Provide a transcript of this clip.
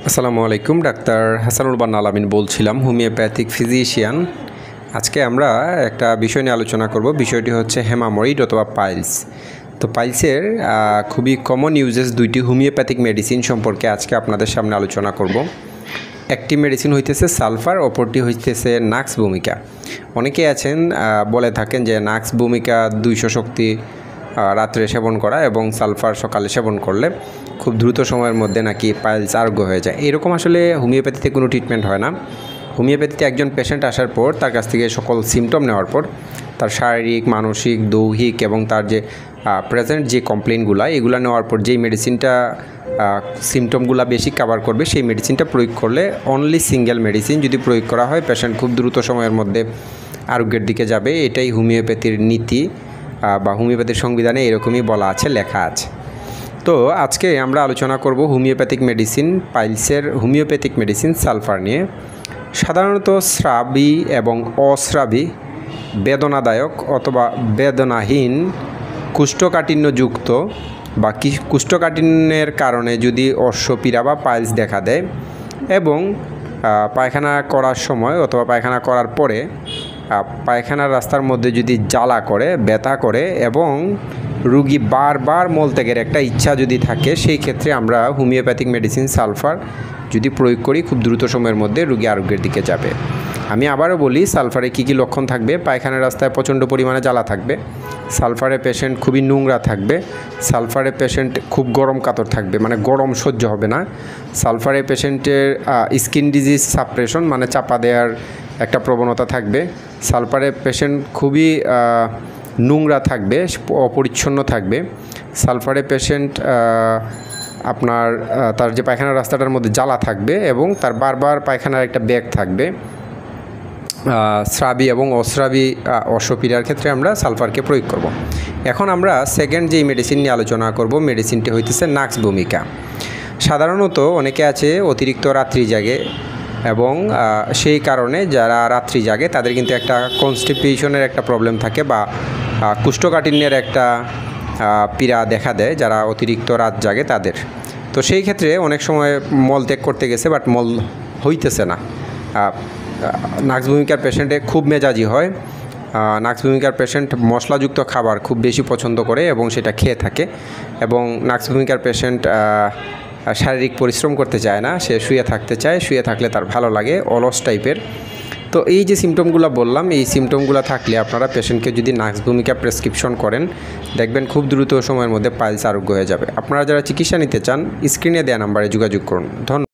আসসালামু আলাইকুম। ডাক্তার হাসানুল বান্না আলামিন বলছিলাম, হোমিওপ্যাথিক ফিজিশিয়ান। আজকে আমরা একটা বিষয় নিয়ে আলোচনা করব। বিষয়টি হচ্ছে হেমাময়েড অথবা পাইলস। তো পাইলসের খুবই কমন ইউজেস দুইটি হোমিওপ্যাথিক মেডিসিন সম্পর্কে আজকে আপনাদের সামনে আলোচনা করব। একটি মেডিসিন হইতেছে সালফার, অপরটি হইতেছে নাক্স ভূমিকা। অনেকে আছেন বলে থাকেন যে নাক্স ভূমিকা 200 শক্তি রাত্রে সেবন করা এবং সালফার সকালে সেবন করলে খুব দ্রুত সময়ের মধ্যে নাকি পাইলস আরোগ্য হয়ে যায়। এরকম আসলে হোমিওপ্যাথিতে কোনো ট্রিটমেন্ট হয় না। হোমিওপ্যাথিতে একজন পেশেন্ট আসার পর তার কাছ থেকে সকল সিমটম নেওয়ার পর তার শারীরিক, মানসিক, দৈহিক এবং তার যে প্রেজেন্ট যে কমপ্লেনগুলো এগুলো নেওয়ার পর যেই মেডিসিনটা সিমটমগুলো বেশি কভার করবে সেই মেডিসিনটা প্রয়োগ করলে, অনলি সিঙ্গেল মেডিসিন যদি প্রয়োগ করা হয়, পেশেন্ট খুব দ্রুত সময়ের মধ্যে আরোগ্যের দিকে যাবে। এটাই হোমিওপ্যাথির নীতি বা হোমিওপ্যাথির সংবিধানে এরকমই বলা আছে, লেখা আছে। তো আজকে আমরা আলোচনা করব হোমিওপ্যাথিক মেডিসিন পাইলসের হোমিওপ্যাথিক মেডিসিন সালফার নিয়ে। সাধারণত স্রাবী এবং অস্রাবী, বেদনাদায়ক অথবা বেদনাহীন, কোষ্ঠকাঠিন্যযুক্ত বা কোষ্ঠকাঠিন্যের কারণে যদি অশ্বপীড়া বা পাইলস দেখা দেয় এবং পায়খানা করার সময় অথবা পায়খানা করার পরে পায়খানার রাস্তার মধ্যে যদি জ্বালা করে, ব্যথা করে এবং রুগী বারবার মলত্যাগের একটা ইচ্ছা যদি থাকে, সেই ক্ষেত্রে আমরা হোমিওপ্যাথিক মেডিসিন সালফার যদি প্রয়োগ করি, খুব দ্রুত সময়ের মধ্যে রুগী আরোগ্যের দিকে যাবে। আমি আবারও বলি, সালফারে কী কী লক্ষণ থাকবে? পায়খানার রাস্তায় প্রচণ্ড পরিমাণে জ্বালা থাকবে, সালফারে পেশেন্ট খুবই নোংরা থাকবে, সালফারে পেশেন্ট খুব গরম কাতর থাকবে, মানে গরম সহ্য হবে না, সালফারে পেশেন্টের স্কিন ডিজিজ সাপ্রেশন মানে চাপা দেওয়ার একটা প্রবণতা থাকবে, সালফারে পেশেন্ট খুবই নোংরা থাকবে, অপরিচ্ছন্ন থাকবে, সালফারে পেশেন্ট আপনার তার যে পায়খানার রাস্তাটার মধ্যে জ্বালা থাকবে এবং তার বারবার পায়খানার একটা ব্যাগ থাকবে। স্রাবী এবং অস্রাবী অশ্বপীড়ার ক্ষেত্রে আমরা সালফারকে প্রয়োগ করব। এখন আমরা সেকেন্ড যেই মেডিসিন নিয়ে আলোচনা করব, মেডিসিনটি হইতেছে নাক্স ভূমিকা। সাধারণত অনেকে আছে অতিরিক্ত রাত্রি জাগে এবং সেই কারণে যারা রাত্রি জাগে তাদের কিন্তু একটা কনস্টিপেশনের একটা প্রবলেম থাকে বা কোষ্ঠকাঠিন্যের একটা পীড়া দেখা দেয় যারা অতিরিক্ত রাত জাগে তাদের। তো সেই ক্ষেত্রে অনেক সময় মল ত্যাগ করতে গেছে বাট মল হইতেছে না। নাক্স ভূমিকার পেশেন্টে খুব মেজাজি হয়। নাক্স ভূমিকার পেশেন্ট মশলাযুক্ত খাবার খুব বেশি পছন্দ করে এবং সেটা খেয়ে থাকে এবং নাক্স ভূমিকার পেশেন্ট শারীরিক পরিশ্রম করতে চায় না, সে শুয়ে থাকতে চায়, শুয়ে থাকলে তার ভালো লাগে, অলস টাইপের। তো এই যে সিমটমগুলো বললাম, এই সিমটমগুলো থাকলে আপনারা পেশেন্টকে যদি নাক্স ভূমিকা প্রেসক্রিপশন করেন, দেখবেন খুব দ্রুত সময়ের মধ্যে পাইলস আরোগ্য হয়ে যাবে। আপনারা যারা চিকিৎসা নিতে চান, স্ক্রিনে দেওয়া নাম্বারে যোগাযোগ করুন। ধন্যবাদ।